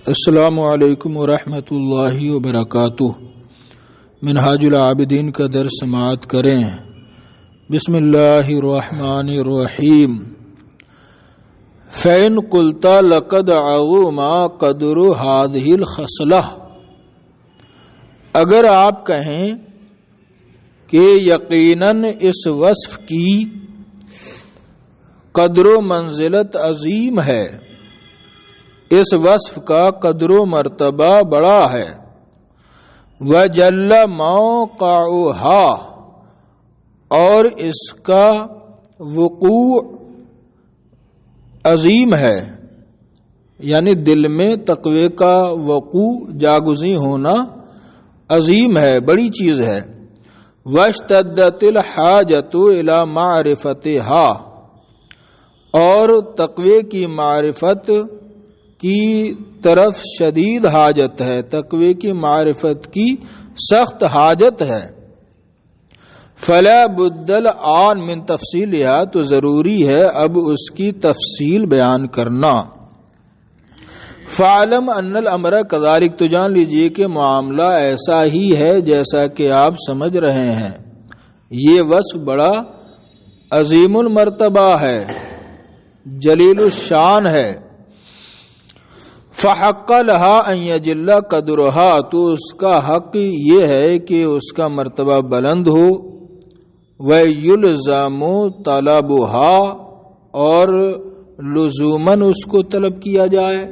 السلام علیکم ورحمۃ اللہ وبرکاتہ۔ منہاج العابدین کا درس سماعت کریں۔ بسم اللہ الرحمن الرحیم۔ فَإِن قُلْتَ لَقَدْ عَظُمَ قَدْرُ هَذِهِ الْخَصْلَةِ، اگر آپ کہیں کہ یقیناً اس وصف کی قدر و منزلت عظیم ہے، اس وصف کا قدر و مرتبہ بڑا ہے، وَجَلَّ مَوْقِعُهَا، اور اس کا وقوع عظیم ہے، یعنی دل میں تقوی کا وقوع جاگزیں ہونا عظیم ہے، بڑی چیز ہے، وَاشْتَدَّتِ الْحَاجَةُ إِلَى مَعْرِفَتِهَا، اور تقوی کی معرفت کی طرف شدید حاجت ہے، تقوی کی معرفت کی سخت حاجت ہے، فلا بد الآن من تفصیلها، تو ضروری ہے اب اس کی تفصیل بیان کرنا، فعلم ان الامر کذالک، تو جان لیجئے کہ معاملہ ایسا ہی ہے جیسا کہ آپ سمجھ رہے ہیں، یہ وصف بڑا عظیم المرتبہ ہے، جلیل الشان ہے، فحق لها ان يجل قدرها، تو اس کا حق یہ ہے کہ اس کا مرتبہ بلند ہو، ويلزم طلبها، اور لزوماً اس کو طلب کیا جائے،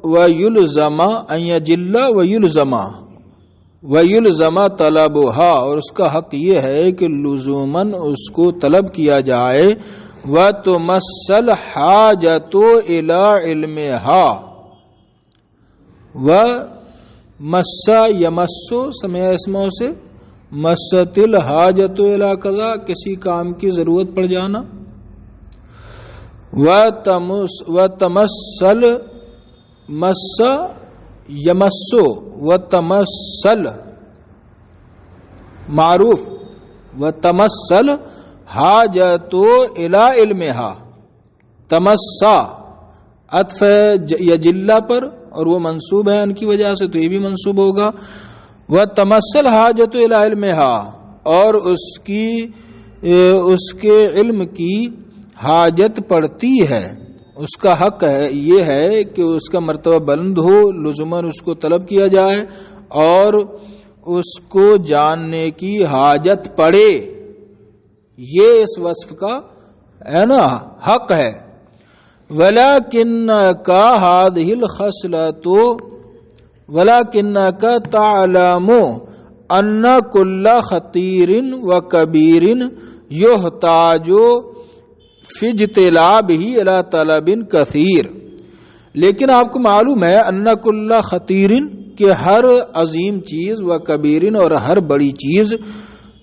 ويلزم ان يجل ويلزم طلبها، اور اس کا حق یہ ہے کہ لزوماً اس کو طلب کیا جائے، وَتُمَثَّلْ حَاجَةُ إِلَىٰ عِلْمِهَا، وَمَسَّ يَمَسُّ سمع اسموں سے، مَسَّتِ الْحَاجَةُ إِلَىٰ قَضَا، کسی کام کی ضرورت پڑ جانا، وَتَمَثَّلْ مَسَّ يَمَسُّ، وَتَمَثَّلْ معروف، وَتَمَثَّلْ حاجت الى علمها، تمسا عطف یجلا پر، اور وہ منصوب ہے ان کی وجہ سے تو یہ بھی منصوب ہوگا، وتمثل حاجت الى علمها، اور اس کے علم کی حاجت پڑتی ہے، اس کا حق ہے یہ ہے کہ اس کا مرتبہ بلند ہو، لزوماً اس کو طلب کیا جائے اور اس کو جاننے کی حاجت پڑے، یہ اس وصف کا ہے نا حق ہے، وَلَكِنَّكَ هَذِهِ الْخَصْلَةُ وَلَكِنَّكَ تَعْلَمُ أَنَّ كُلَّ خَطِيرٍ وَكَبِيرٍ يُحْتَاجُ فِي اجْتِلَابِهِ إِلَى طَلَبٍ كَثِيرٍ، لیکن آپ کو معلوم ہے أَنَّ كُلَّ خَطِيرٍ، کہ ہر عظیم چیز، وَكَبِيرٍ، اور ہر بڑی چیز،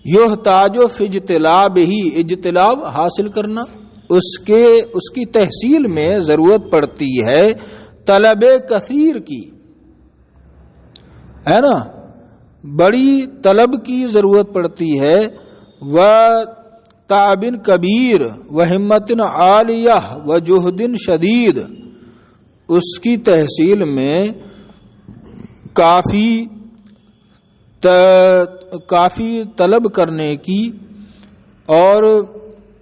یحتاج فی اجتلابہ، اجتلاب حاصل کرنا، اس کی تحصیل میں ضرورت پڑتی ہے طلب کثیر کی، ہے نا، بڑی طلب کی ضرورت پڑتی ہے، وتعب کبیر وہمت عالیہ وجہد شدید، اس کی تحصیل میں کافی طلب کرنے کی اور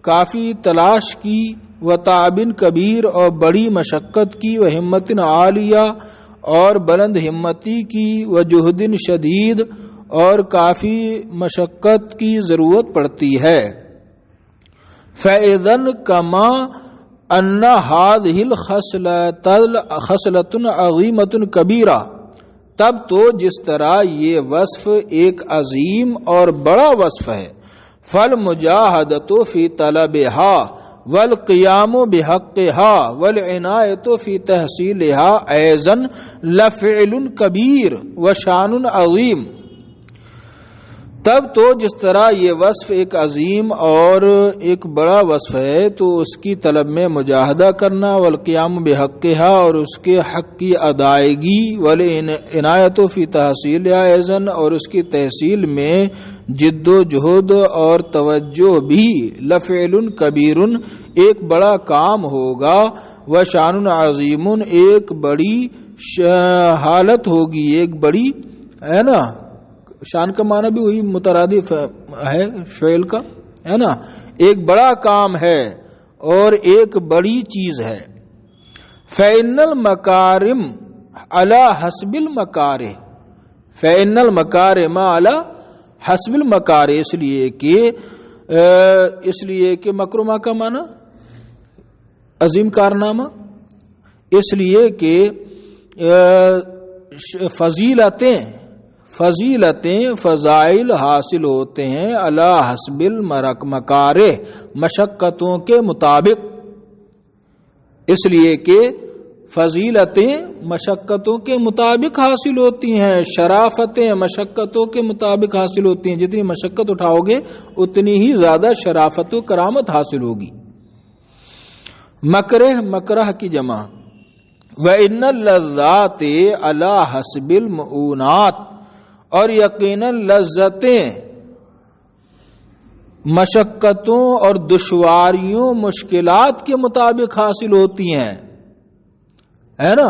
کافی تلاش کی، وتعب کبیر، اور بڑی مشقت کی، وہمت عالیہ، اور بلند ہمتی کی، وجہد شدید، اور کافی مشقت کی ضرورت پڑتی ہے، فَإِذًا كَمَا أَنَّ هَذِهِ الْخَصْلَةُ عَظِيمَةٌ كَبِيرَةٌ، تب تو جس طرح یہ وصف ایک عظیم اور بڑا وصف ہے، فالمجاہدۃ فی طلبها والقیام بحقها والعنایۃ فی تحصیلها ایضا لفعل کبیر وشان عظیم، تب تو جس طرح یہ وصف ایک عظیم اور ایک بڑا وصف ہے تو اس کی طلب میں مجاہدہ کرنا والقیام بحقھا اور اس کے حق کی ادائیگی والعنایت فی تحصیل ایضاً اور اس کی تحصیل میں جد و جہد اور توجہ بھی لفعل کبیر ایک بڑا کام ہوگا وشان عظیم ایک بڑی حالت ہوگی ایک بڑی ہے نا شان کا معنی بھی وہی مترادف ہے فعل کا ہے نا ایک بڑا کام ہے اور ایک بڑی چیز ہے فإن المکارم علی حسب المکارہ فإن المکارم علی حسب المکارہ اس لیے کہ مکرمہ کا معنی عظیم کارنامہ اس لیے کہ فضیلتیں فضائل حاصل ہوتے ہیں علی حسب المکارہ مشقتوں کے مطابق اس لیے کہ فضیلتیں مشقتوں کے مطابق حاصل ہوتی ہیں شرافتیں مشقتوں کے مطابق حاصل ہوتی ہیں جتنی مشقت اٹھاؤ گے اتنی ہی زیادہ شرافت و کرامت حاصل ہوگی مکرہ کی جمع وَإِنَّ اللَّذَّاتِ عَلَى حَسْبِ الْمُعُونَاتِ اور یقیناً لذتیں مشقتوں اور دشواریوں مشکلات کے مطابق حاصل ہوتی ہیں ہے نا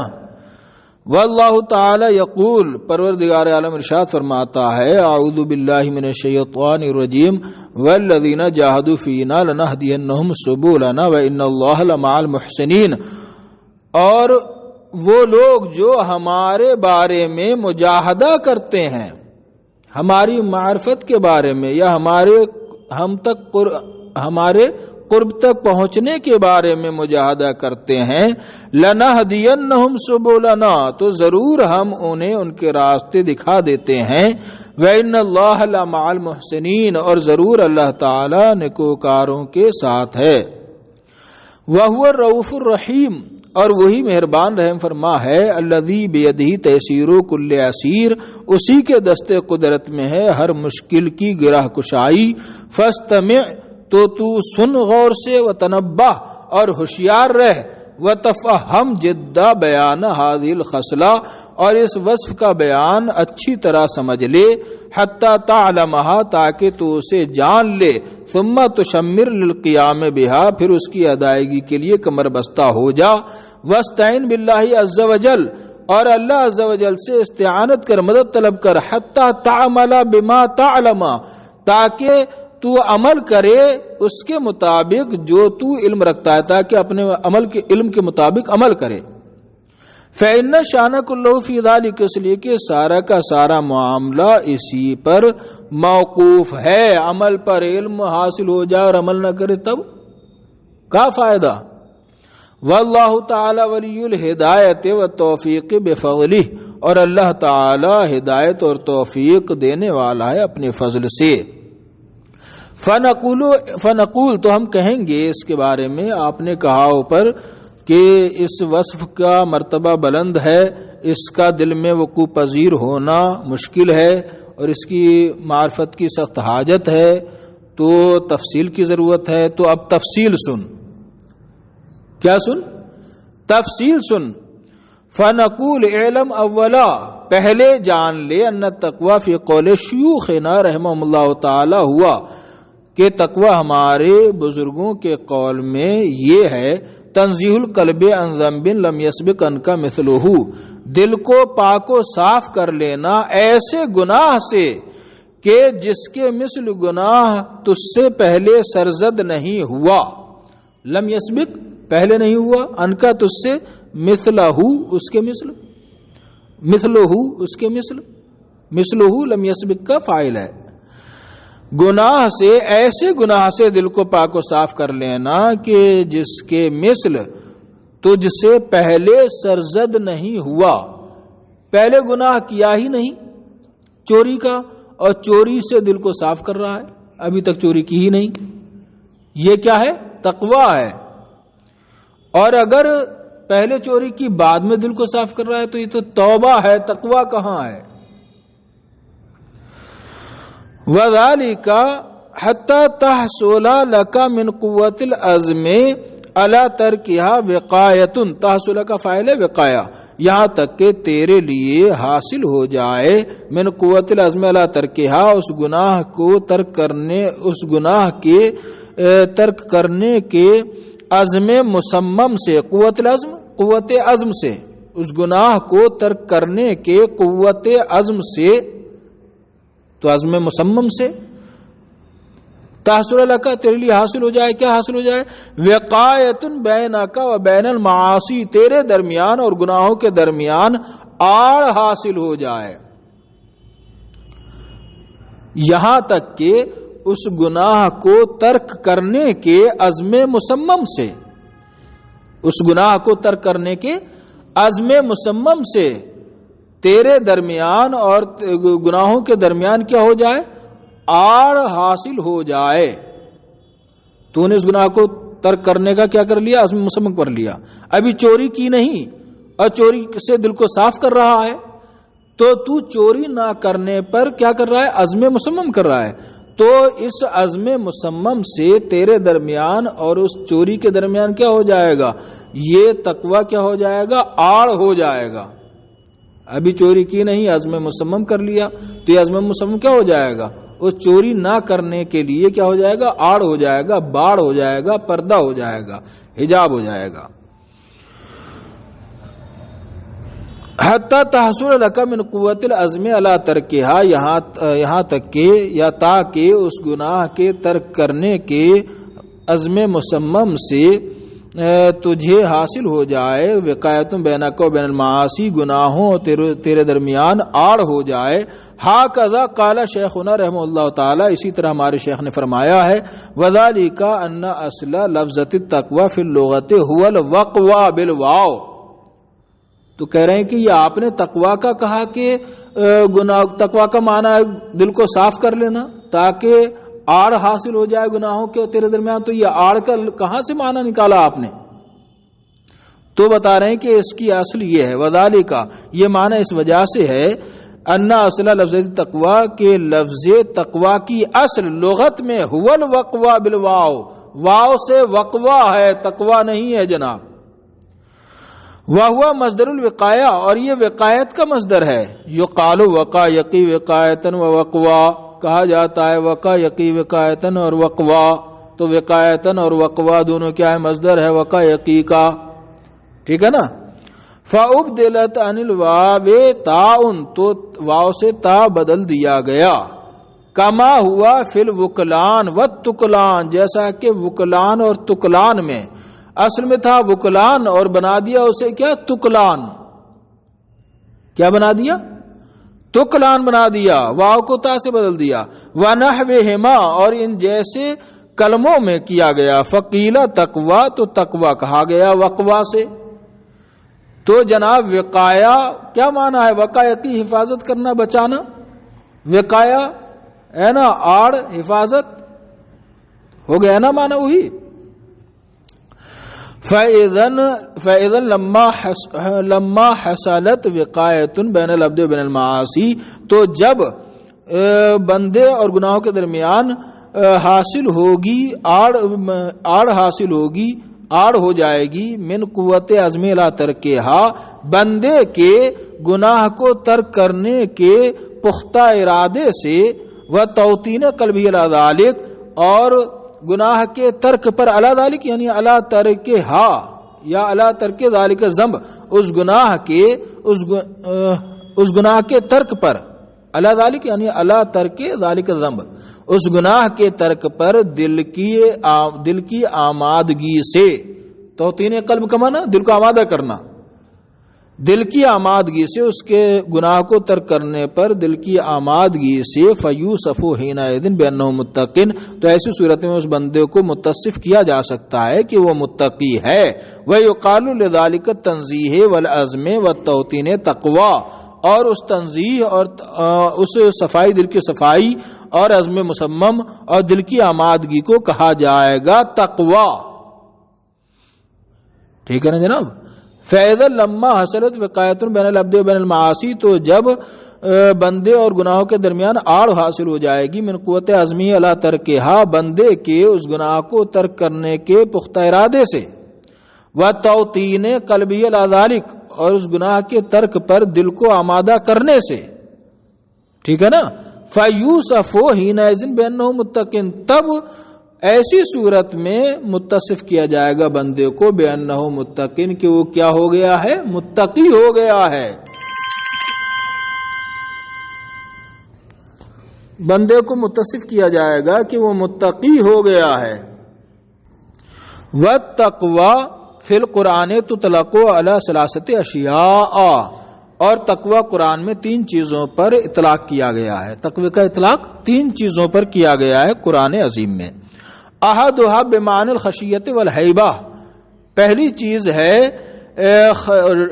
واللہ تعالی یقول پروردگار عالم ارشاد فرماتا ہے اعوذ باللہ من الشیطان الرجیم والذین جاہدوا فینا لنہدینہم سبلنا وان اللہ لمع المحسنین اور وہ لوگ جو ہمارے بارے میں مجاہدہ کرتے ہیں ہماری معرفت کے بارے میں یا ہمارے قرب تک پہنچنے کے بارے میں مجاہدہ کرتے ہیں لنہدینہم سبلنا تو ضرور ہم انہیں ان کے راستے دکھا دیتے ہیں وَإِنَّ اللَّهَ لَمَعَ الْمُحْسِنِينَ اور ضرور اللہ تعالی نیکوکاروں کے ساتھ ہے وَهُوَ الرَّؤُوفُ الرَّحِيمُ اور وہی مہربان رحم فرما ہے الذی بیدہ تیسیر کل عسیر اسی کے دست قدرت میں ہے ہر مشکل کی گرہ کشائی فاستمع تو سن غور سے وتنبہ اور ہوشیار رہ وتفہم جدا بیان ہذه الخصلہ اور اس وصف کا بیان اچھی طرح سمجھ لے حتی تعلمہا تاکہ تو اسے جان لے ثم تشمر للقیام بہا پھر اس کی ادائیگی کے لیے کمر بستہ ہو جا واستعن باللہ عز وجل اور اللہ عز وجل سے استعانت کر مدد طلب کر حتی تعمل بما تعلم تاکہ تو عمل کرے اس کے مطابق جو تو علم رکھتا ہے تاکہ اپنے عمل کے علم کے مطابق عمل کرے فإن شأنک اللہ فی ذلک اس لیے کہ سارا کا سارا معاملہ اسی پر موقوف ہے عمل پر علم حاصل ہو جائے اور عمل نہ کرے تب کا فائدہ واللہ تعالی ولی الہدایت والتوفیق بفضلہ اور اللہ تعالی ہدایت اور توفیق دینے والا ہے اپنے فضل سے فنقول تو ہم کہیں گے اس کے بارے میں آپ نے کہا اوپر کہ اس وصف کا مرتبہ بلند ہے اس کا دل میں وقوع پذیر ہونا مشکل ہے اور اس کی معرفت کی سخت حاجت ہے تو تفصیل کی ضرورت ہے تو اب تفصیل سن کیا سن تفصیل سن فنقول اعلم اولا پہلے جان لے ان التقوی فی قول شیوخنا رحمہم اللہ تعالی ہوا کہ تقوی ہمارے بزرگوں کے قول میں یہ ہے تنزیہ القلب عن ذنب لم یسبق عنک مثلہ دل کو پاک و صاف کر لینا ایسے گناہ سے کہ جس کے مثل گناہ تجھ سے پہلے سرزد نہیں ہوا لم یسبق پہلے نہیں ہوا عنک تجھ سے مثلہ اس کے مثل مثلہ اس کے مثلہ لم یسبق کا فاعل ہے گناہ سے ایسے گناہ سے دل کو پاک و صاف کر لینا کہ جس کے مثل تجھ سے پہلے سرزد نہیں ہوا پہلے گناہ کیا ہی نہیں چوری کا اور چوری سے دل کو صاف کر رہا ہے ابھی تک چوری کی ہی نہیں یہ کیا ہے تقوی ہے اور اگر پہلے چوری کی بعد میں دل کو صاف کر رہا ہے تو یہ تو توبہ ہے تقوی کہاں ہے وذالک حتی تحصل لک من قوت العزم علی ترکہا وقایۃ، تحصل کا فاعل ہے وقایا، یہاں تک کہ تیرے لیے حاصل ہو جائے من قوت العزم علی ترکہا، اس گناہ کو ترک کرنے، اس گناہ کے ترک کرنے کے عزم مصمم سے، قوت العزم قوت عزم سے، اس گناہ کو ترک کرنے کے قوت عزم سے، تو عزم مصمم سے تحصل لک تیرے لیے حاصل ہو جائے، کیا حاصل ہو جائے؟ وقایۃ بینک و بین المعاصی، تیرے درمیان اور گناہوں کے درمیان آڑ حاصل ہو جائے، یہاں تک کہ اس گناہ کو ترک کرنے کے عزم مصمم سے، اس گناہ کو ترک کرنے کے عزم مصمم سے تیرے درمیان اور گناہوں کے درمیان کیا ہو جائے؟ آڑ حاصل ہو جائے۔ تو نے اس گناہ کو ترک کرنے کا کیا کر لیا؟ عزم مصمم کر لیا۔ ابھی چوری کی نہیں اور چوری سے دل کو صاف کر رہا ہے، تو چوری نہ کرنے پر کیا کر رہا ہے؟ عزم مصمم کر رہا ہے۔ تو اس عزم مصمم سے تیرے درمیان اور اس چوری کے درمیان کیا ہو جائے گا؟ یہ تقوی کیا ہو جائے گا؟ آڑ ہو جائے گا۔ ابھی چوری کی نہیں، عزم مصمم کر لیا، تو یہ عزم مصمم کیا ہو جائے گا؟ اس چوری نہ کرنے کے لیے کیا ہو جائے گا؟ آڑ ہو جائے گا، باڑ ہو جائے گا، پردہ ہو جائے گا، حجاب ہو جائے گا۔ حتی تحصل لک من قوت العزم علی ترکہا، یہاں تک کہ یا تاکہ اس گناہ کے ترک کرنے کے عزم مصمم سے تجھے حاصل ہو جائے وقایۃ بینک و بین المعاصی، گناہوں تیرے درمیان آڑ ہو جائے۔ ہاکذا قال شیخنا رحمہ اللہ تعالی، اسی طرح ہمارے شیخ نے فرمایا ہے، وذالک ان اصل لفظۃ التقوی فی اللغۃ هو الوقوع بالواو۔ تو کہہ رہے ہیں کہ یہ آپ نے تقوی کا کہا کہ تقوی کا معنی ہے دل کو صاف کر لینا تاکہ آڑ حاصل ہو جائے گناہوں کے تیرے درمیان، تو یہ آڑ کا کہاں سے معنی نکالا آپ نے؟ تو بتا رہے ہیں کہ اس کی اصل یہ ہے، وذالک یہ معنی اس وجہ سے ہے، ان اصل لفظ تقوی کے لفظ تقوی کی اصل لغت میں هو الوقوع بالواو، واو سے وقوع ہے، تقوی نہیں ہے جناب۔ وَهُوَ مصدر الوقایہ، اور یہ وقایت کا مصدر ہے۔ یقال وقا یقی وقایتن و وقوا، کہا جاتا ہے وقا یقی وقایتن اور وقوا، تو وقایتن اور وقوا دونوں کیا ہے؟ مصدر ہے وقا یقی کا، ٹھیک ہے نا۔ فَأُبْدِلَتْ عَنِ الْوَاوِ تَاءٌ، تو واو سے تا بدل دیا گیا، کما ہوا فی الوکلان والتکلان، جیسا کہ وکلان اور تکلان میں، اصل میں تھا وکلان اور بنا دیا اسے کیا؟ تکلان۔ کیا بنا دیا؟ تکلان بنا دیا، واو کو تا سے بدل دیا۔ وَنَحْوِهِمَا، اور ان جیسے کلموں میں کیا گیا۔ فقیلا تقوی، تو تقوی کہا گیا وقوا سے۔ تو جناب وقایا کیا معنی ہے؟ وقایا کی حفاظت کرنا، بچانا، وقایا ہے نا، آڑ، حفاظت ہو گیا نا معنی وہی۔ فَإِذًا لَمَّا حَصَلَتْ وِقَایَةٌ بَيْنَ الْعَبْدِ وَبَيْنَ الْمَعَاصِی، تو جب بندے اور گناہوں کے درمیان حاصل ہوگی آڑ حاصل ہوگی، آڑ ہو جائے گی، من قوت عزم الی ترکہا، بندے کے گناہ کو ترک کرنے کے پختہ ارادے سے، وتوطین قلبہ علی ذلک، اور گناہ کے ترک پر علی ذلک یعنی علی ترکہا یا علی ترک ذلک ذنب، اس گناہ کے ترک پر، علی ذلک یعنی علی ترک ذلک ذنب، اس گناہ کے ترک پر دل کی آمادگی سے، توطین قلب کا معنی دل کو آمادہ کرنا، دل کی آمادگی سے، اس کے گناہ کو ترک کرنے پر دل کی آمادگی سے، فیوصف حینئذ بانہ متق، تو ایسی صورت میں اس بندے کو متصف کیا جا سکتا ہے کہ وہ متقی ہے۔ ویقال لذلک التنزیہ والعزم والتوطین تقوی، اور اس تنزیہ اور اس صفائی، دل کی صفائی اور عزم مصمم اور دل کی آمادگی کو کہا جائے گا تقوی، ٹھیک ہے نا جناب۔ فَإِذًا لَمَّا حَصَلَتْ وِقَایَةٌ بَيْنَ الْعَبْدِ وَبَيْنَ الْمَعَاصِی، تو جب بندے اور گناہوں کے درمیان آڑ حاصل ہو جائے گی، من قوت عزمی علی ترکہا، بندے کے اس گناہ کو ترک کرنے کے پختہ ارادے سے، وتوطین قلبی علی ذلک، اور اس گناہ کے ترک پر دل کو آمادہ کرنے سے، ٹھیک ہے نا، فیوصف حینئذ بانہ متقن، تب ایسی صورت میں متصف کیا جائے گا بندے کو بانہ متقن، کہ وہ کیا ہو گیا ہے، متقی ہو گیا ہے، بندے کو متصف کیا جائے گا کہ وہ متقی ہو گیا ہے۔ والتقوی فی القرآن تطلق علی ثلاثۃ اشیاء، اور تقوی قرآن میں 3 چیزوں پر اطلاق کیا گیا ہے، تقوی کا اطلاق 3 چیزوں پر کیا گیا ہے قرآن عظیم میں۔ احدھا بمعنی الخشیۃ والہیبہ، پہلی چیز ہے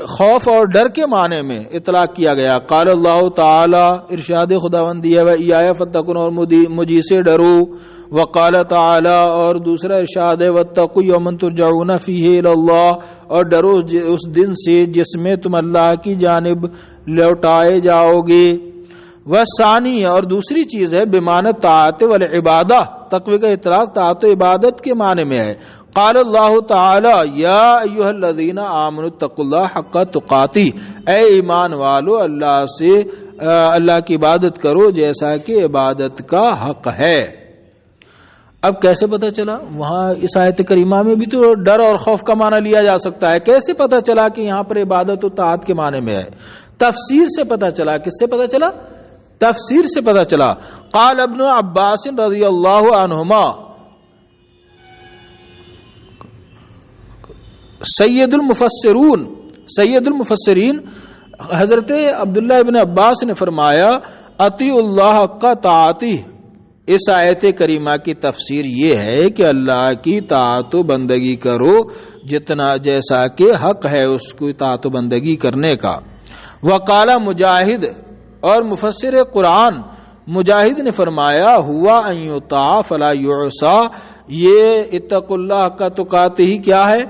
خوف اور ڈر کے معنی میں اطلاق کیا گیا، قال اللہ تعالی، ارشاد خداوندی ہے، وَإِيَّايَ فَاتَّقُونِ، اور مجھے سے ڈرو، وقال تعالی، اور دوسرا ارشاد ہے، وَاتَّقُوا يَوْمًا تُرْجَعُونَ فِيهِ إِلَى اللَّهِ، اور ڈرو اس دن سے جس میں تم اللہ کی جانب لوٹائے جاؤ گے۔ والثانی، اور دوسری چیز ہے بمعنی طاعت والعبادہ، تقوی کا اطلاق طاعت و عبادت کے معنی میں ہے، قال اللہ تعالی یا ایھا الذین آمنوا اتقوا اللہ حق تقاتہ، اے ایمان والو اللہ کی عبادت کرو جیسا کہ عبادت کا حق ہے۔ اب کیسے پتہ چلا؟ وہاں اس آیت کریمہ میں بھی تو ڈر اور خوف کا معنی لیا جا سکتا ہے، کیسے پتہ چلا کہ یہاں پر عبادت و طاعت کے معنی میں ہے؟ تفسیر سے پتہ چلا۔ کس سے پتہ چلا؟ تفسیر سے پتہ چلا۔ قال ابن عباس رضی اللہ عنہما، سید المفسرین حضرت عبداللہ ابن عباس نے فرمایا، اطیع اللہ کا طاعتی، اس آیت کریمہ کی تفسیر یہ ہے کہ اللہ کی طاعت و بندگی کرو جتنا جیسا کہ حق ہے اس کو طاعت و بندگی کرنے کا۔ وقال مجاہد، اور مفسر قرآن مجاہد نے فرمایا، ہوا ان یطاع فلا یعصى، یہ اتقوا اللہ کا تقاتہ ہی کیا ہے؟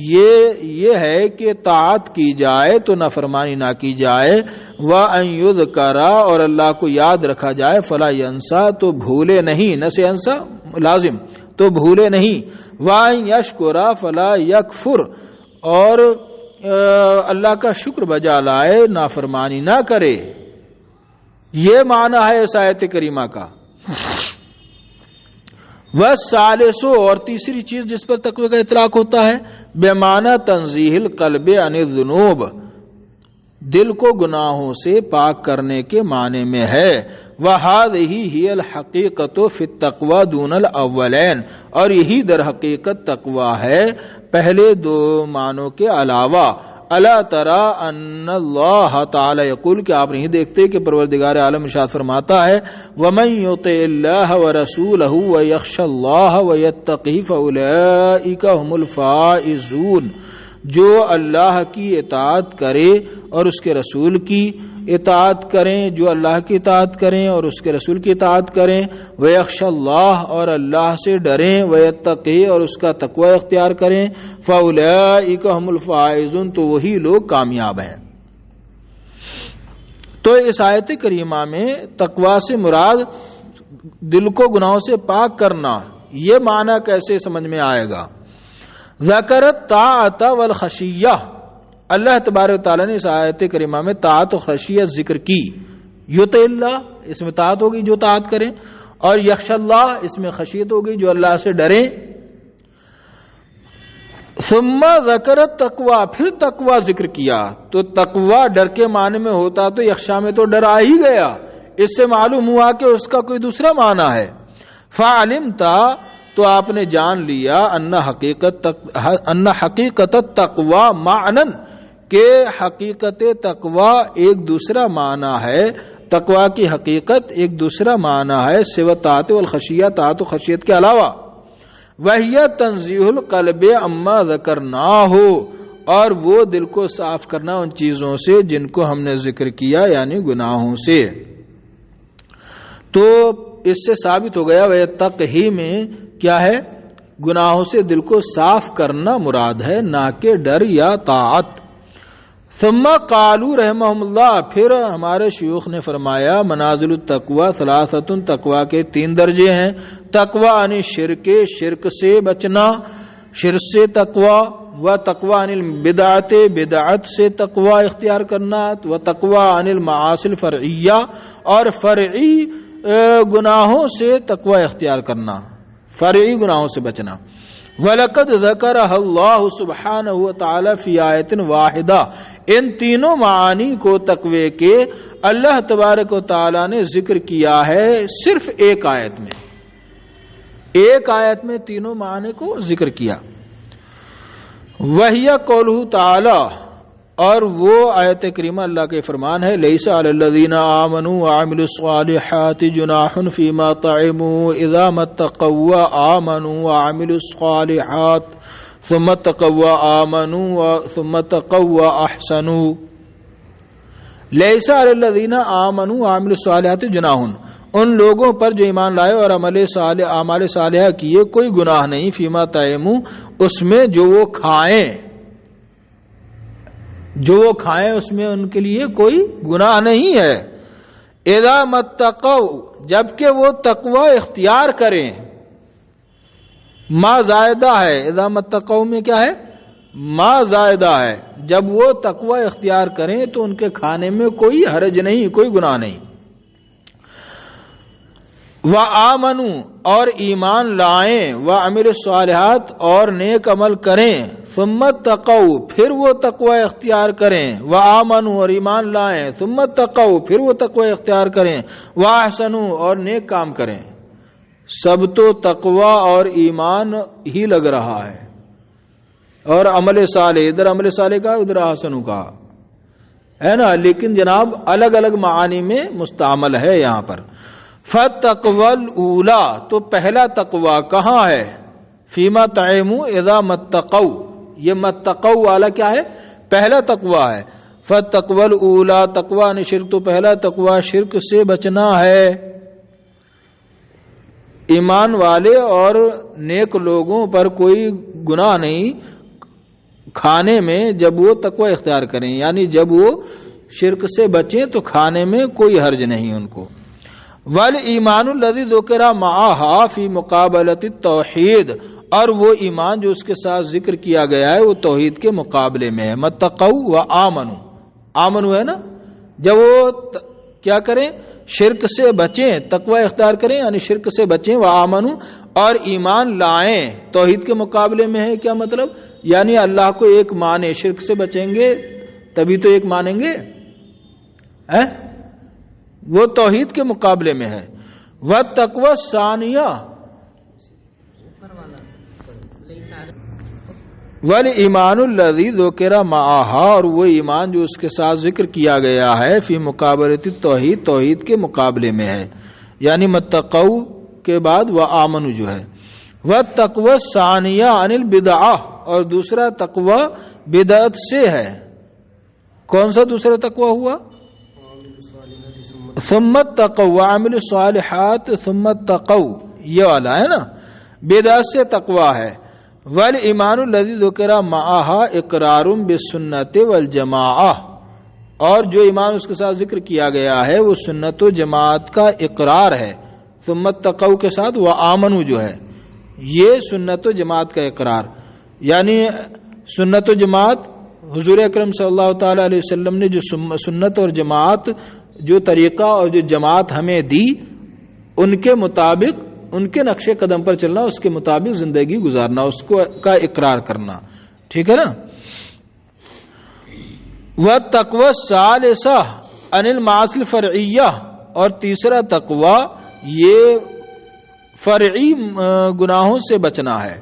یہ ہے کہ طاعت کی جائے تو نافرمانی نہ کی جائے، وَأَن يُذْكَرَ، اور اللہ کو یاد رکھا جائے، فَلَا يَنْسَى، تو بھولے نہیں، نسیَ انسا لازم، تو بھولے نہیں، وَأَن يَشْكُرَ فَلَا يَكْفُرْ، اور اللہ کا شکر بجا لائے، نافرمانی نہ کرے۔ یہ معنی ہے اس آیت کریمہ کا۔ والثالث، اور تیسری چیز جس پر تقوی کا اطلاق ہوتا ہے، بمعنی تنزیہ القلب عن الذنوب، دل کو گناہوں سے پاک کرنے کے معنی میں ہے۔ وَهَذِهِ هِيَ الْحَقِيقَةُ فِي التَّقْوَى دُونَ الْأَوَّلَيْنِ، اور یہی در حقیقت تقوی ہے پہلے 2 معنوں کے علاوہ۔ الا ترى ان اللہ تعالی یقول، کہ آپ نہیں دیکھتے کہ پروردگار عالم ارشاد فرماتا ہے، ومن یطع اللہ ورسولہ ویخشى اللہ ویتقہ فاولئک هم الفائزون، جو اللہ کی اطاعت کرے اور اس کے رسول کی اطاعت کریں، جو اللہ کی اطاعت کریں اور اس کے رسول کی اطاعت کریں، ویخشى اللہ، اور اللہ سے ڈریں، ویتقی، اور اس کا تقوی اختیار کریں، فاولئک هم الفائزون، تو وہی لوگ کامیاب ہیں۔ تو اس آیت کریمہ میں تقوی سے مراد دل کو گناہوں سے پاک کرنا، یہ معنی کیسے سمجھ میں آئے گا؟ ذکرت طاعت والخشیہ، اللہ تبارک و تعالیٰ نے اس آیت کریمہ میں طاعت و خشیت ذکر کی۔ یطع اللہ، اس میں طاعت ہوگی جو طاعت کریں، اور یخشى اللہ، اس میں خشیت ہوگی جو اللہ سے ڈریں۔ ثم ذکرت تقوی، پھر تقوی ذکر کیا، تو تقوی ڈر کے معنی میں ہوتا تو یخشا میں تو ڈر آ ہی گیا، اس سے معلوم ہوا کہ اس کا کوئی دوسرا معنی ہے۔ فعلمت، تو آپ نے جان لیا، ان حقیقت التقوی معنی، کہ حقیقت تقوی ایک دوسرا معنی ہے، تقوی کی حقیقت ایک دوسرا معنی ہے سوى طاعت والخشیہ، طاعت و خشیت کے علاوہ۔ وہی تنزیہ القلب اما ذکرناہ، اور وہ دل کو صاف کرنا ان چیزوں سے جن کو ہم نے ذکر کیا، یعنی گناہوں سے۔ تو اس سے ثابت ہو گیا وَيَتَّقْهِ میں کیا ہے؟ گناہوں سے دل کو صاف کرنا مراد ہے، نہ کہ ڈر یا طاعت۔ ثم قالوا رحمہم اللہ، پھر ہمارے شیوخ نے فرمایا منازل التقوی ثلاثۃ، تقوی کے 3 درجے ہیں. تقوی عن الشرک، شرک سے بچنا، شرک سے تقوی، و تقوی عن البدعت، بدعت سے تقوی اختیار کرنا، و تقوی عن المعاصی الفرعیہ، اور فرعی گناہوں سے تقوی اختیار کرنا، فرعی گناہوں سے بچنا. وَلَقَدْ ذَكَرَهَا اللَّهُ سُبْحَانَهُ وَتَعَالَى فِي آیَةٍ وَاحِدَةٍ، ان تینوں معانی کو تقوی کے اللہ تبارک و تعالی نے ذکر کیا ہے صرف ایک آیت میں، ایک آیت میں تینوں معانی کو ذکر کیا. وَهِيَ قَوْلُهُ تَعَالَى، اور وہ آیت کریمہ اللہ کے فرمان ہے لَيْسَ عَلَى الَّذِينَ آمَنُوا وَعَمِلُوا الصَّالِحَاتِ جُنَاحٌ فِيمَا طَعِمُوا إِذَا مَا اتَّقَوا وَآمَنُوا وَعَمِلُوا الصَّالِحَاتِ ثُمَّ اتَّقَوا وَآمَنُوا ثُمَّ اتَّقَوا وَأَحْسَنُوا. لَيْسَ عَلَى الَّذِينَ آمَنُوا وَعَمِلُوا الصَّالِحَاتِ جُنَاحٌ، ان لوگوں پر جو ایمان لائے اور اعمال صالحہ کیے کوئی گناہ نہیں، فیما طعموا، اس میں جو وہ کھائیں، جو وہ کھائیں اس میں ان کے لیے کوئی گناہ نہیں ہے. اذا متقوا، جبکہ وہ تقوی اختیار کریں، ما زائدہ ہے، اذا متقوا میں کیا ہے، ما زائدہ ہے، جب وہ تقوی اختیار کریں تو ان کے کھانے میں کوئی حرج نہیں، کوئی گناہ نہیں. وآمنوا، اور ایمان لائیں، وعملوا الصالحات، اور نیک عمل کریں، ثم اتقوا، پھر وہ تقوی اختیار کریں، وآمنوا، اور ایمان لائیں، ثم اتقوا، پھر وہ تقوی اختیار کریں، واحسنوا، اور نیک کام کریں. سب تو تقوی اور ایمان ہی لگ رہا ہے، اور عمل صالح، ادھر عمل صالح کا ادھر احسنوا کا ہے نا، لیکن جناب الگ الگ معانی میں مستعمل ہے یہاں پر. فَالتَّقْوَى الْأُولَى، تو پہلا تقوی کہاں ہے، فیما طعموا اذا متقوا، یہ متقوا والا کیا ہے، پہلا تقوی ہے. فَالتَّقْوَى الْأُولَى، تقوی عن شرک، تو پہلا تقوی شرک سے بچنا ہے. ایمان والے اور نیک لوگوں پر کوئی گناہ نہیں کھانے میں جب وہ تقوی اختیار کریں، یعنی جب وہ شرک سے بچیں تو کھانے میں کوئی حرج نہیں ان کو. وَالْإِيمَانُ الَّذِي ذُكِرَ مَعَهَا فِي مُقَابَلَةِ التَّوْحِيدِ، اور وہ ایمان جو اس کے ساتھ ذکر کیا گیا ہے وہ توحید کے مقابلے میں ہے. متقوا وآمنوا، آمنوا ہے نا، جب وہ کیا کریں، شرک سے بچیں، تقوی اختیار کریں یعنی شرک سے بچیں، وآمنوا، اور ایمان لائیں، توحید کے مقابلے میں ہے. کیا مطلب، یعنی اللہ کو ایک مانے، شرک سے بچیں گے تبھی تو ایک مانیں گے، وہ توحید کے مقابلے میں ہے. وَالتَّقْوَى الثَّانِيَةُ، وَالْإِيمَانُ الَّذِي ذُكِرَ مَعَهَا، اور وہ ایمان جو اس کے ساتھ ذکر کیا گیا ہے فی مقابلۃ التوحید، توحید کے مقابلے میں ہے، یعنی متقوا کے بعد وآمنوا جو ہے. وَالتَّقْوَى الثَّانِيَةُ عَنِ الْبِدْعَةِ، اور دوسرا تقوی بدعت سے ہے. کون سا دوسرا تقوی ہوا، ثم اتقوا وعملوا الصالحات ثم اتقوا، یہ والا ہے نا، بدعت سے تقوی ہے. والایمان الذی ذکر معها اقرار بالسنت والجماعہ، اور جو ایمان اس کے ساتھ ذکر کیا گیا ہے وہ سنت و جماعت کا اقرار ہے. ثم اتقوا کے ساتھ وآمنوا جو ہے یہ سنت و جماعت کا اقرار، یعنی سنت و جماعت حضور اکرم صلی اللہ تعالی علیہ وسلم نے جو سنت اور جماعت، جو طریقہ اور جو جماعت ہمیں دی، ان کے مطابق، ان کے نقش قدم پر چلنا، اس کے مطابق زندگی گزارنا، اس کو کا اقرار کرنا. ٹھیک ہے نا. وَالتَّقْوَى الثَّالِثَةُ عَنِ الْمَعَاصِي الْفَرْعِيَّةِ، اور تیسرا تقوی یہ فرعی گناہوں سے بچنا ہے.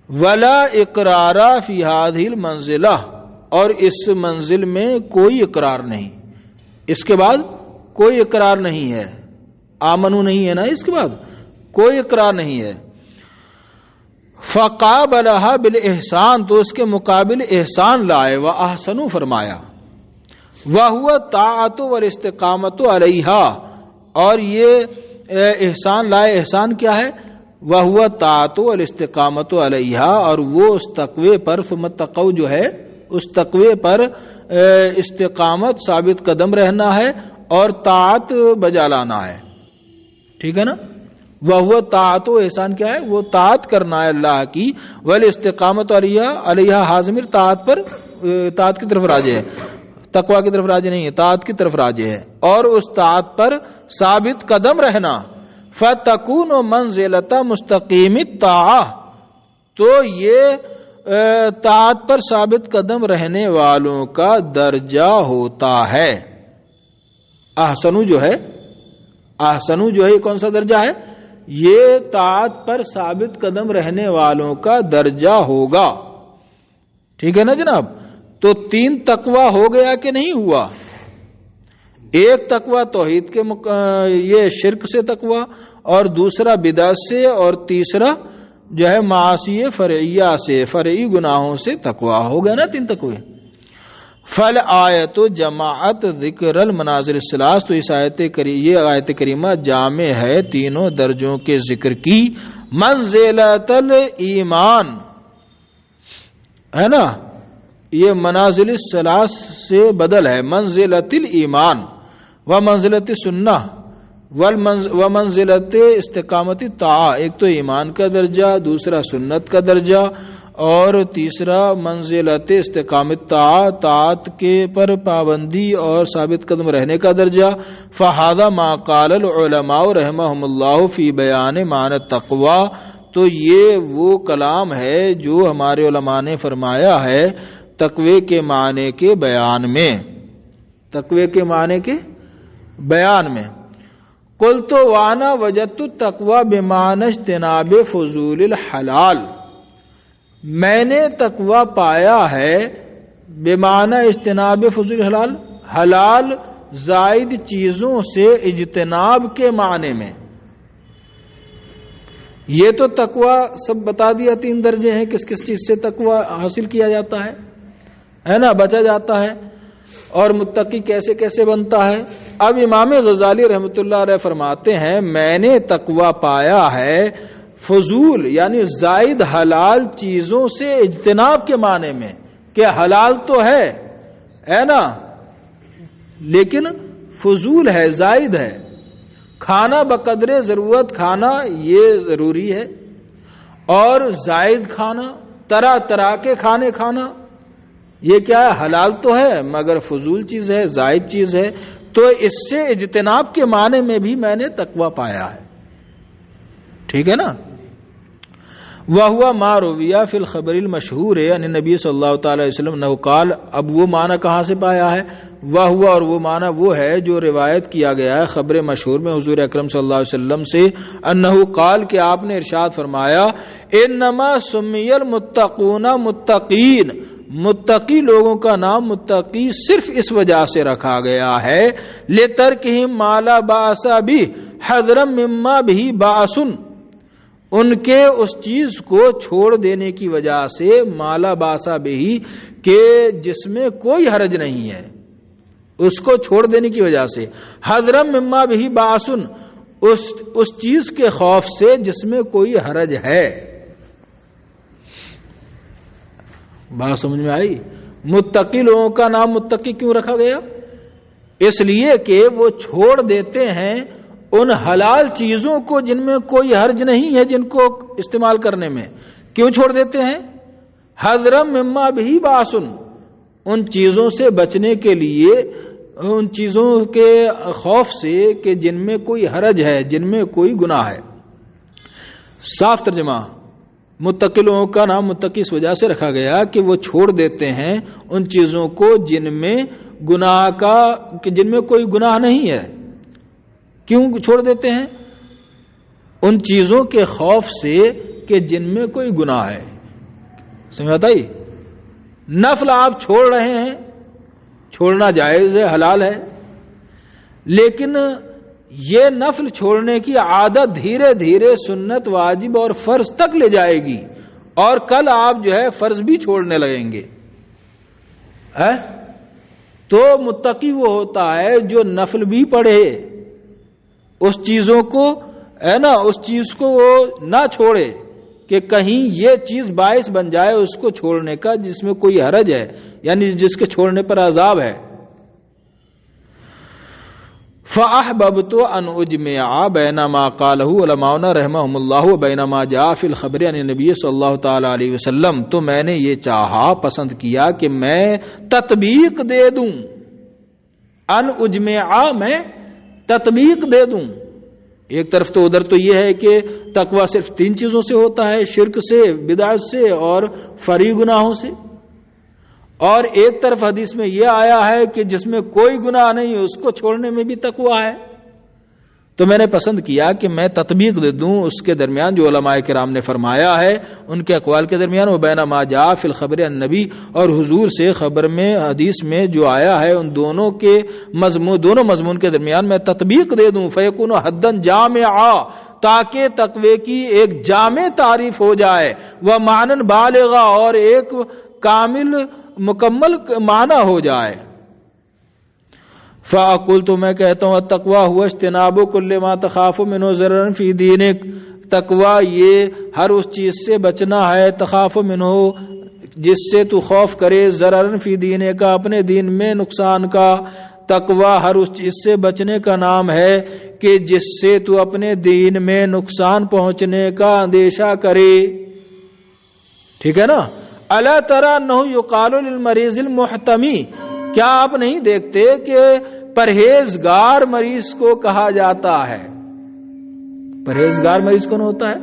وَلَا اِقْرَارَ فِي هَذِهِ الْمَنزِلَةِ، اور اس منزل میں کوئی اقرار نہیں، اس کے بعد کوئی اقرار نہیں ہے. آمنو نہیں ہے نا، اس کے بعد کوئی اقرار نہیں ہے. فَقَابَلَهَا بِالْإِحْسَانِ، تو اس کے مقابل احسان لائے. وَأَحْسَنُوا فرمایا. وَهُوَ الطَّاعَةُ وَالِاسْتِقَامَةُ عَلَيْهَا، اور یہ احسان لائے، احسان کیا ہے، وَهُوَ الطَّاعَةُ وَالِاسْتِقَامَةُ عَلَيْهَا، اور وہ اس تقوی پر، ثم اتقوا جو ہے اس تقوی پر استقامت ثابت قدم رہنا ہے اور طاعت بجا لانا ہے. ٹھیک ہے نا. وہ طاعت و احسان کیا ہے؟ وہ طاعت کرنا ہے اللہ کی. والاستقامت علیہ حاضمر طاعت کی طرف راجع ہے، تقوی کی طرف راجع نہیں ہے، طاعت کی طرف راجع ہے. اور اس طاعت پر ثابت قدم رہنا. فتکون منزلۃ مستقیم الطاعہ، تو یہ طاعت پر ثابت قدم رہنے والوں کا درجہ ہوتا ہے. احسنو جو ہے یہ کون سا درجہ ہے؟ یہ طاعت پر ثابت قدم رہنے والوں کا درجہ ہوگا. ٹھیک ہے نا جناب. تو 3 تقوی ہو گیا کہ نہیں ہوا؟ ایک تقوی توحید کے یہ شرک سے تقوی، اور دوسرا بدعت سے، اور تیسرا جو ہے معاصی فرعیہ سے، فرعی گناہوں سے تقوی. ہو گیا نا 3 تقوی. فل آیت جماعت ذکر المنازل الثلاث، تو اس یہ آیت کریمہ جامع ہے تینوں درجوں کے ذکر کی. منزلۃ الایمان ہے نا، یہ منازل الثلاث سے بدل ہے. منزلۃ الایمان و منزلۃ سنہ و منزلۃ استقامت طاعہ. ایک تو ایمان کا درجہ، دوسرا سنت کا درجہ، اور تیسرا منزلت استقامت طاعت کے پر پابندی اور ثابت قدم رہنے کا درجہ. فہذا ما قال العلماء رحمهم اللہ فی بیان معنی التقوی، تو یہ وہ کلام ہے جو ہمارے علماء نے فرمایا ہے تقوی کے معنی کے بیان میں. تقوی کے معنی کے بیان میں. قلت وانا وجدت التقوی بمعنی اجتناب فضول الحلال، میں نے تقوی پایا ہے بمعنی اجتناب فضول الحلال، حلال زائد چیزوں سے اجتناب کے معنی میں. یہ تو تقوی سب بتا دیا 3 درجے ہیں، کس کس چیز سے تقوی حاصل کیا جاتا ہے نا، بچا جاتا ہے، اور متقی کیسے کیسے بنتا ہے. اب امام غزالی رحمۃ اللہ علیہ فرماتے ہیں میں نے تقوی پایا ہے فضول یعنی زائد حلال چیزوں سے اجتناب کے معنی میں، کہ حلال تو ہے نا، لیکن فضول ہے، زائد ہے. کھانا بقدر ضرورت کھانا یہ ضروری ہے، اور زائد کھانا، طرح طرح کے کھانے کھانا، یہ کیا ہے؟ حلال تو ہے مگر فضول چیز ہے، زائد چیز ہے. تو اس سے اجتناب کے معنی میں بھی میں نے تقوی پایا ہے. ٹھیک ہے نا. وَهُوَ مَا رُوِيَ فِي الْخَبَرِ الْمَشْهُورِ یعنی نبی صلی اللہ تعالی علیہ وسلم نے قال. اب وہ معنی کہاں سے پایا ہے؟ وَهُوَ، اور وہ معنی وہ ہے جو روایت کیا گیا ہے خبر مشہور میں حضور اکرم صلی اللہ علیہ وسلم سے، انہو قال، کہ آپ نے ارشاد فرمایا انما سمی المتقون متقین، متقی لوگوں کا نام متقی صرف اس وجہ سے رکھا گیا ہے لترکہم ما لا باس بہ حذرا مما بہ باس، ان کے اس چیز کو چھوڑ دینے کی وجہ سے، مالا باسا بہی کہ جس میں کوئی حرج نہیں ہے، اس کو چھوڑ دینے کی وجہ سے، حذرم مما بہی باسن، اس چیز کے خوف سے جس میں کوئی حرج ہے. بات سمجھ میں آئی؟ متقی لوگوں کا نام متقی کیوں رکھا گیا؟ اس لیے کہ وہ چھوڑ دیتے ہیں ان حلال چیزوں کو جن میں کوئی حرج نہیں ہے، جن کو استعمال کرنے میں. کیوں چھوڑ دیتے ہیں؟ حذرم مما بہی باسن، ان چیزوں سے بچنے کے لیے، ان چیزوں کے خوف سے کہ جن میں کوئی حرج ہے، جن میں کوئی گناہ ہے. صاف ترجمہ، متقی لوگوں کا نام متقی اس وجہ سے رکھا گیا کہ وہ چھوڑ دیتے ہیں ان چیزوں کو جن میں جن میں کوئی گناہ نہیں ہے. کیوں چھوڑ دیتے ہیں؟ ان چیزوں کے خوف سے کہ جن میں کوئی گناہ ہے. سمجھ آتا ہی؟ نفل آپ چھوڑ رہے ہیں، چھوڑنا جائز ہے، حلال ہے، لیکن یہ نفل چھوڑنے کی عادت دھیرے دھیرے سنت، واجب اور فرض تک لے جائے گی، اور کل آپ جو ہے فرض بھی چھوڑنے لگیں گے. تو متقی وہ ہوتا ہے جو نفل بھی پڑھے، اس چیزوں کو ہے نا، اس چیز کو وہ نہ چھوڑے کہ کہیں یہ چیز باعث بن جائے اس کو چھوڑنے کا جس میں کوئی حرج ہے، یعنی جس کے چھوڑنے پر عذاب ہے۔ فَأَحْبَبْتُ أَنْ أُجْمِعَ بَيْنَ مَا قَالَهُ عُلَمَاؤُنَا رحمهم اللہ وَبَيْنَ مَا جَاءَ فِي الْخَبْرِ عَنِ النَّبِيِّ صلی اللہ تعالی علیہ وسلم، تو میں نے یہ چاہا، پسند کیا کہ میں تطبیق دے دوں، ان اجمع، میں تطبیق دے دوں۔ ایک طرف تو ادھر تو یہ ہے کہ تقوی صرف 3 چیزوں سے ہوتا ہے، شرک سے، بدعت سے اور فری گناہوں سے، اور ایک طرف حدیث میں یہ آیا ہے کہ جس میں کوئی گناہ نہیں اس کو چھوڑنے میں بھی تقوی ہے۔ تو میں نے پسند کیا کہ میں تطبیق دے دوں اس کے درمیان جو علماء کرام نے فرمایا ہے ان کے اقوال کے درمیان، وبین ما جاء فی الخبر النبی، اور حضور سے خبر میں حدیث میں جو آیا ہے ان دونوں کے دونوں مضمون کے درمیان میں تطبیق دے دوں، فیکون حدا جامعا، تاکہ تقوی کی ایک جامع تعریف ہو جائے، و معنی بالغا، اور ایک کامل مکمل معنی ہو جائے۔ فاقول، تو میں کہتا ہوں التقوی هو اجتناب کل ما تخاف منه ضررا فی دینک، تقوی یہ ہر اس چیز سے بچنا ہے، تخاف منه جس سے تو خوف کرے، ضررا فی دینک کا، اپنے دین میں نقصان کا۔ تقوی ہر اس چیز سے بچنے کا نام ہے کہ جس سے تو اپنے دین میں نقصان پہنچنے کا اندیشہ کرے، ٹھیک ہے نا۔ الا تری انہ یقال للمریض المحتمی، کیا آپ نہیں دیکھتے کہ پرہیزگار مریض کو کہا جاتا ہے؟ پرہیزگار مریض کون ہوتا ہے؟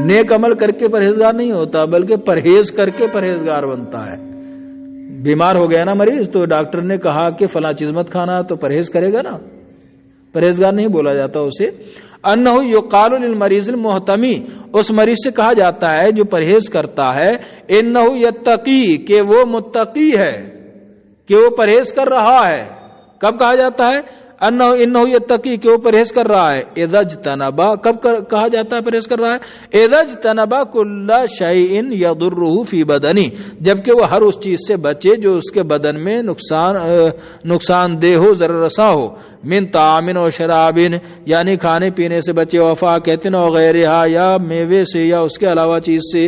نیک عمل کر کے پرہیزگار نہیں ہوتا، بلکہ پرہیز کر کے پرہیزگار بنتا ہے۔ بیمار ہو گیا نا مریض، تو ڈاکٹر نے کہا کہ فلاں چیز مت کھانا، تو پرہیز کرے گا نا، پرہیزگار نہیں بولا جاتا اسے۔ انہ یقال للمریض المحتمی، اس مریض سے کہا جاتا ہے جو پرہیز کرتا ہے، انہ یتقی، کہ وہ متقی ہے، کہ وہ پرہیز کر رہا ہے۔ کب کہا جاتا ہے انہ یتقی، کہ وہ پرہیز کر رہا ہے؟ اذا اجتنبا، کب کہا جاتا ہے پرہیز کر رہا ہے؟ اذا اجتنبا کل شیء یضرہ فی بدنی، جبکہ وہ ہر اس چیز سے بچے جو اس کے بدن میں نقصان دہ ہو، ضرر رساں ہو، من طعام و شراب، یعنی کھانے پینے سے بچے، وفا کہتے ہیں وغیرہ، یا میوے سے یا اس کے علاوہ چیز سے،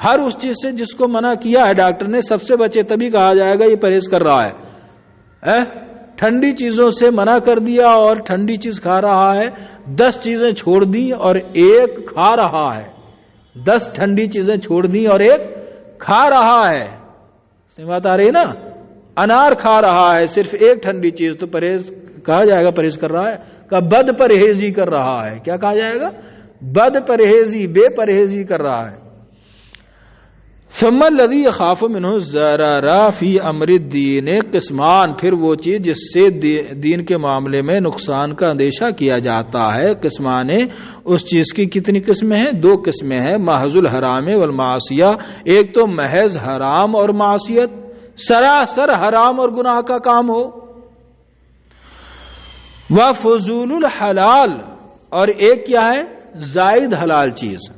ہر اس چیز سے جس کو منع کیا ہے ڈاکٹر نے سب سے بچے، تبھی کہا جائے گا یہ پرہیز کر رہا ہے۔ ٹھنڈی چیزوں سے منع کر دیا اور ٹھنڈی چیز کھا رہا ہے، 10 چیزیں چھوڑ دی اور ایک کھا رہا ہے، 10 ٹھنڈی چیزیں چھوڑ دی اور ایک کھا رہا ہے، بات آ رہی نا؟ انار کھا رہا ہے صرف ایک ٹھنڈی چیز، تو پرہیز کہا جائے گا پرہیز کر رہا ہے؟ کہ بد پرہیزی کر رہا ہے، کیا کہا جائے گا؟ بد پرہیزی، بے پرہیزی کر رہا ہے۔ ثم الذی یخاف منہ الضرر فی امر الدین قسمان، پھر وہ چیز جس سے دین کے معاملے میں نقصان کا اندیشہ کیا جاتا ہے، قسمان، اس چیز کی کتنی قسمیں ہیں؟ 2 قسمیں ہیں، محض الحرام والمعصیہ، ایک تو محض حرام اور معصیت، سراسر حرام اور گناہ کا کام ہو، وفضول الحلال، اور ایک کیا ہے؟ زائد حلال چیز،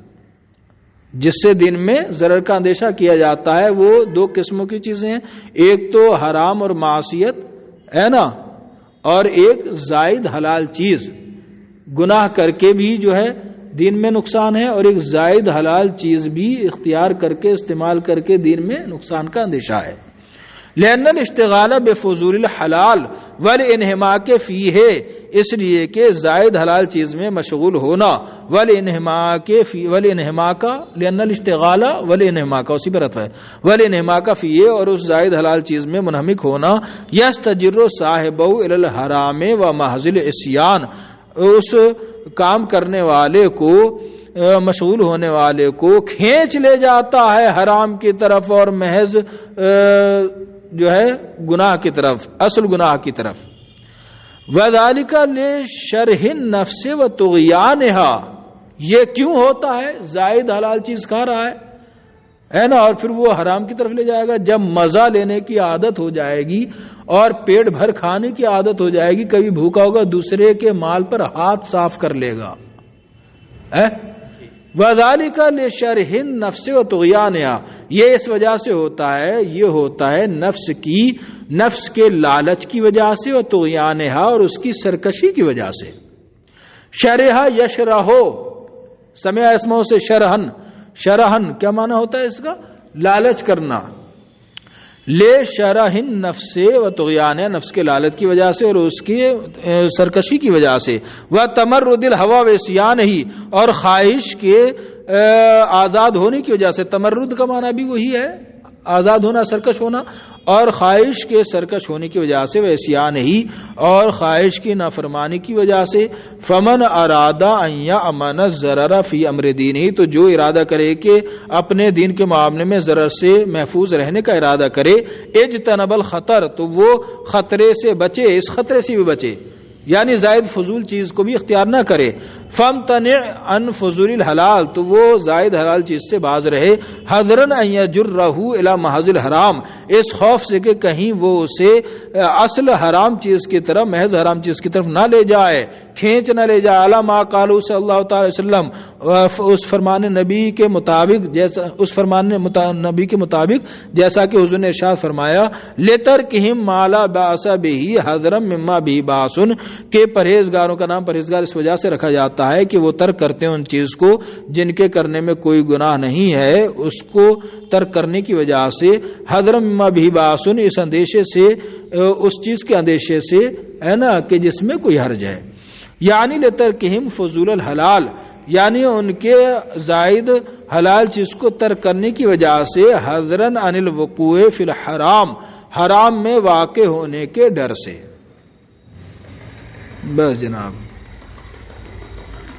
جس سے دین میں ضرر کا اندیشہ کیا جاتا ہے۔ وہ 2 قسموں کی چیزیں ہیں، ایک تو حرام اور معصیت ہے نا، اور ایک زائد حلال چیز، گناہ کر کے بھی جو ہے دین میں نقصان ہے، اور ایک زائد حلال چیز بھی اختیار کر کے استعمال کر کے دین میں نقصان کا اندیشہ ہے۔ لأن الاشتغال بفضول الحلال والانہماک فیہ، اس لیے کہ زائد حلال چیز میں مشغول ہونا، والانہماک لأن الاشتغال والانہماک، اسی پر رفع ہے، والانہماک فیہ، اور اس زائد حلال چیز میں منہمک ہونا، یستجر صاحبہ الی الحرام ومحض العصیان، اس کام کرنے والے کو، مشغول ہونے والے کو کھینچ لے جاتا ہے حرام کی طرف اور محض جو ہے گناہ کی طرف، اصل گناہ کی طرف۔ وَذَلِكَ لِشَرْحِ النَّفْسِ وَطُغْيَانِهَا، یہ کیوں ہوتا ہے؟ زائد حلال چیز کھا رہا ہے نا، اور پھر وہ حرام کی طرف لے جائے گا۔ جب مزہ لینے کی عادت ہو جائے گی اور پیٹ بھر کھانے کی عادت ہو جائے گی، کبھی بھوکا ہوگا دوسرے کے مال پر ہاتھ صاف کر لے گا۔ وَذَلِكَ لِشَرْحِ النَّفْسِ وَطُغْيَانِهَا، یہ اس وجہ سے ہوتا ہے، یہ ہوتا ہے نفس کے لالچ کی وجہ سے، اور طغیانها، اور اس کی سرکشی کی وجہ سے۔ شرح یشرح، سمع اسمہ سے شرحن، شرحن کیا معنی ہوتا ہے اس کا؟ لالچ کرنا، لے شرح نفس و طغیان، نفس کے لالچ کی وجہ سے اور اس کی سرکشی کی وجہ سے، وہ تمرد الہوا و عصیان ہی، اور خواہش کے آزاد ہونے کی وجہ سے، تمرد کا معنی بھی وہی ہے آزاد ہونا، سرکش ہونا، اور خواہش کے سرکش ہونے کی وجہ سے، وہ عصیان ہی، اور خواہش کی نافرمانی کی وجہ سے، فمن ارادہ ان یامن الضرر فی امر دینہ، تو جو ارادہ کرے کہ اپنے دین کے معاملے میں ضرر سے محفوظ رہنے کا ارادہ کرے، اجتنب الخطر، تو وہ خطرے سے بچے، اس خطرے سے بھی بچے، یعنی زائد فضول چیز کو بھی اختیار نہ کرے، فامتنع عن فضول الحلال، تو وہ زائد حلال چیز سے باز رہے، حذرا ان یجرہ الی محض الحرام، اس خوف سے کہ کہیں وہ اسے اصل حرام چیز کی طرف، محض حرام چیز کی طرف نہ لے جائے، کھینچ نہ لے جائے، اعلی ما قالوا صلی اللہ تعالی وسلم، اس فرمان نبی کے مطابق، جیسا اس فرمان نبی کے مطابق جیسا کہ حضور نے ارشاد فرمایا، لترکہم ما لا باس بہ حذرا مما بہ باس، کہ پرہیزگاروں کا نام پرہیزگار اس وجہ سے رکھا جاتا ہے کہ وہ ترک کرتے ہیں ان چیز کو جن کے کرنے میں کوئی گناہ نہیں ہے، اس کو ترک کرنے کی وجہ سے، حذرا مما بہ باس، اس اندیشے سے، اس چیز کے اندیشے سے ہے نا کہ جس میں کوئی حرج ہے، یعنی لترکہم فضول الحلال، یعنی ان کے زائد حلال چیز کو ترک کرنے کی وجہ سے، حذرا عن الوقوع فی الحرام، حرام میں واقع ہونے کے ڈر سے۔ بس جناب۔